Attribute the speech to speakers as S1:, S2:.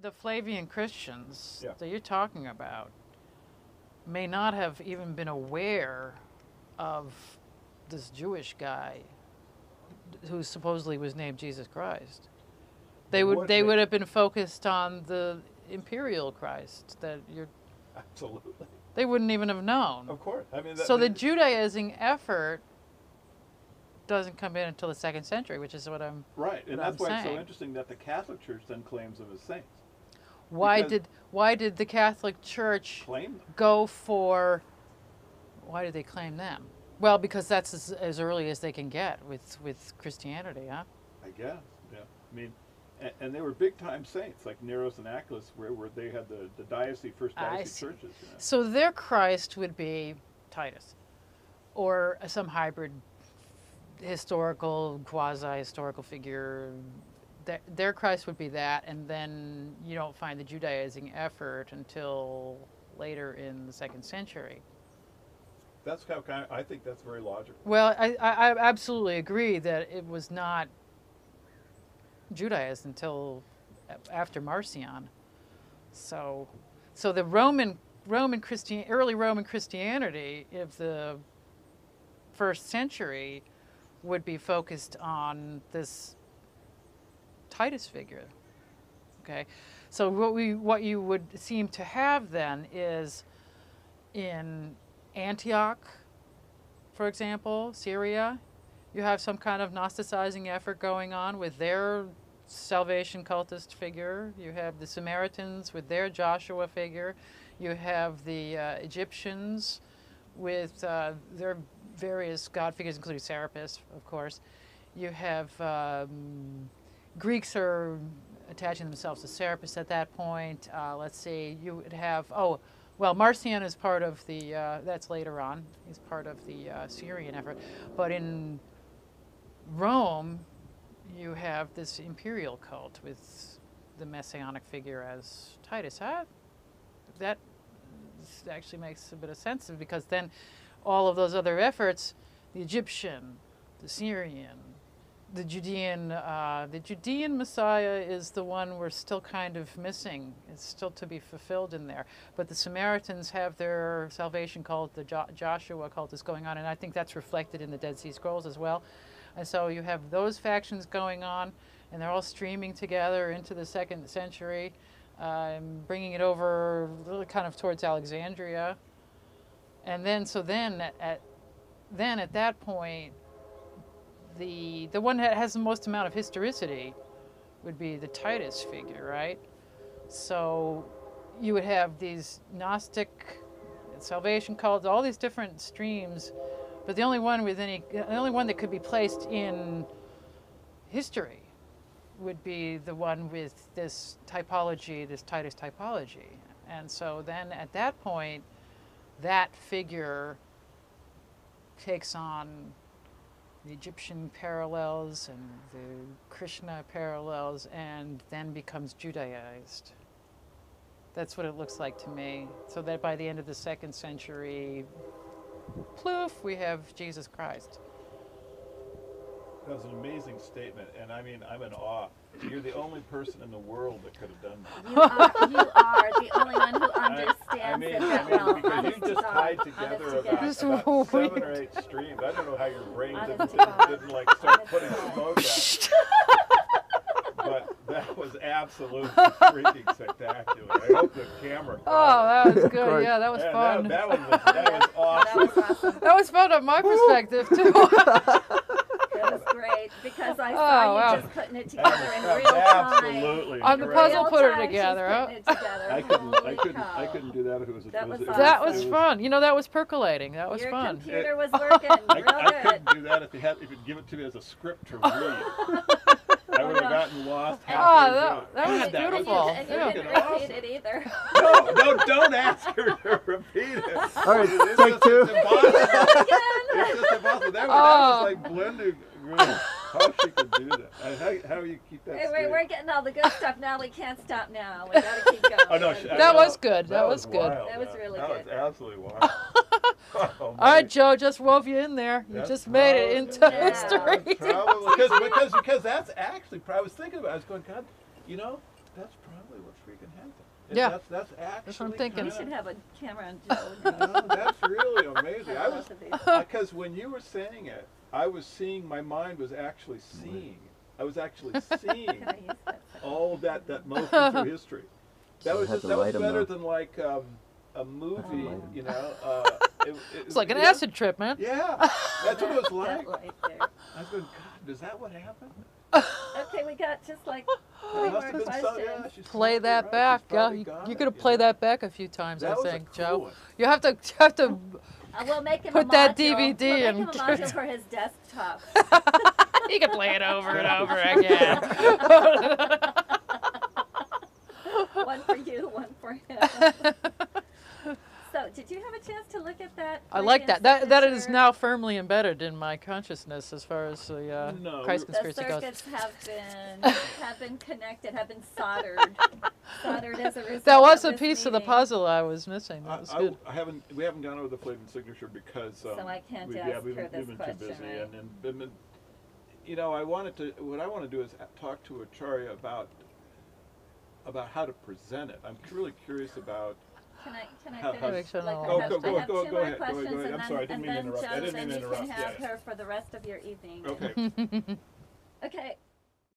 S1: the Flavian Christians
S2: Yeah.
S1: that you're talking about may not have even been aware of this Jewish guy who supposedly was named Jesus Christ. They would have been focused on the imperial Christ that you're.
S2: Absolutely.
S1: They wouldn't even have known.
S2: Of course. I mean,
S1: So the Judaizing effort doesn't come in until the 2nd century, which is what I'm
S2: right, and
S1: what
S2: that's
S1: I'm
S2: why it's so
S1: saying.
S2: interesting that the Catholic Church then claims them as saints.
S1: Why
S2: Because-
S1: did the Catholic Church
S2: Claim them.
S1: go for? Why did they claim them? Well, because that's as early as they can get with Christianity, huh?
S2: I guess. Yeah. I mean, and they were big time saints like Neros and Achilles, where they had the first diocese churches. You know?
S1: So their Christ would be Titus, or some hybrid historical, quasi-historical figure. Their Christ would be that, and then you don't find the Judaizing effort until later in the 2nd century.
S2: That's how I think that's very logical.
S1: Well, I absolutely agree that it was not Judaized until after Marcion. So the early Roman Christianity of the 1st century would be focused on this Titus figure. Okay, so what you would seem to have then is in Antioch, for example, Syria, you have some kind of Gnosticizing effort going on with their salvation cultist figure. You have the Samaritans with their Joshua figure. You have the Egyptians with their various god figures, including Serapis, of course. You have Greeks are attaching themselves to Serapis at that point. Let's see, you would have, Marcion is part of the, that's later on, he's part of the Syrian effort. But in Rome, you have this imperial cult with the messianic figure as Titus. That actually makes a bit of sense, because then all of those other efforts, the Egyptian, the Syrian, the Judean Messiah is the one we're still kind of missing. It's still to be fulfilled in there. But the Samaritans have their salvation cult, the Joshua cult is going on, and I think that's reflected in the Dead Sea Scrolls as well. And so you have those factions going on, and they're all streaming together into the 2nd century, bringing it over really kind of towards Alexandria. And then, at that point, the one that has the most amount of historicity would be the Titus figure, right? So you would have these Gnostic salvation cults, all these different streams, but the only one that could be placed in history would be the one with this typology, this Titus typology. And so then at that point, that figure takes on the Egyptian parallels and the Krishna parallels, and then becomes Judaized. That's what it looks like to me. So that by the end of the 2nd century, ploof, we have Jesus Christ.
S2: That was an amazing statement, and I mean, I'm in awe. You're the only person in the world that could have done that.
S3: You are the only one who understands it that well.
S2: Because you just tied together about 7 or 8 streams. I don't know how your brain didn't like start putting smoke out. But that was absolutely freaking spectacular. I hope the camera.
S1: That was good. Yeah, that was fun.
S2: That was awesome.
S3: That was awesome.
S1: That was fun on my perspective too.
S3: That was great, because I saw you just putting it together in real time.
S2: Absolutely.
S1: On the puzzle put it together.
S2: I couldn't do that if it was.
S1: That was fun. You know, that was percolating. That was
S3: Your
S1: fun.
S3: computer was working real good.
S2: I couldn't do that if you'd give it to me as a script to read. I would have gotten lost.
S1: That was beautiful.
S3: And you didn't repeat it either.
S2: No, don't ask her to repeat it.
S4: All right, take 2.
S2: It's just impossible. That was like blending. How she could do that? How you keep that straight?
S3: We're getting all the good stuff now. We can't stop now. We gotta keep going.
S2: Oh, no,
S1: that was good. That was good.
S2: Wild,
S3: that was really
S2: good.
S3: good.
S2: That was absolutely wild.
S1: All right, Joe, just wove you in there. You just made it into history.
S2: Because that's actually, I was thinking about it. I was going, God, that's probably what freaking happen.
S1: Yeah.
S2: That's actually.
S1: That's what I'm thinking.
S3: We should have a camera on Joe.
S2: That's really amazing. I was
S3: Both of these.
S2: because when you were saying it, I was seeing. My mind was actually seeing. I was actually seeing
S3: Can I use that?
S2: all of that motion through history. That was
S4: had
S2: just
S4: to
S2: that was
S4: light 'em
S2: better
S4: though.
S2: than like a movie,
S4: light 'em.
S2: you know.
S1: It's like an
S2: you know?
S1: acid trip, man.
S2: Yeah, that's what it was like.
S3: That right there.
S2: I was going, God, is that what happened?
S3: Okay, we got just like 3
S2: Must
S3: more
S2: have been
S3: questions.
S2: so, yeah, she's
S1: Play
S2: probably
S1: that
S2: right.
S1: back.
S2: She's
S1: Yeah,
S2: probably
S1: you
S2: got
S1: could
S2: it,
S1: have played
S2: know?
S1: that back a few times,
S2: That
S1: I
S2: was a
S1: think,
S2: cool
S1: Joe.
S2: one.
S1: You have to
S3: We'll make him
S1: Put
S3: a
S1: that
S3: module.
S1: DVD
S3: we'll
S1: in.
S3: make him a module for his desktop.
S1: you can play it over and over again.
S3: One for you, one for him. So, did you have a chance to look at that?
S1: I like that. That is
S3: signature?
S1: now firmly embedded in my consciousness as far as the
S2: No,
S1: Christ
S3: The
S1: conspiracy goes.
S3: circuits have been connected, have been soldered as a result.
S1: That was
S3: of
S1: a
S3: this
S1: piece of the
S3: meeting.
S1: puzzle I was missing. That was good.
S2: We haven't gone over the flavor signature because
S3: So I can't
S2: we've,
S3: ask
S2: yeah, we've,
S3: her
S2: we've
S3: this
S2: been
S3: question,
S2: too busy,
S3: right?
S2: and you know, what I want to do is talk to Acharya about how to present it. I'm really curious about.
S3: Can I
S2: How-
S3: finish?
S1: how-
S3: Like,
S1: Oh,
S3: I have,
S2: go
S3: I have
S2: ahead,
S3: two
S2: go
S3: more
S2: ahead.
S3: questions,
S2: I'm
S3: and
S2: sorry, I
S3: then,
S2: didn't mean to interrupt. I
S3: Joe,
S2: didn't
S3: then
S2: mean to
S3: you
S2: interrupt.
S3: can have
S2: Yeah.
S3: her for the rest of your evening.
S2: Okay.
S3: Okay,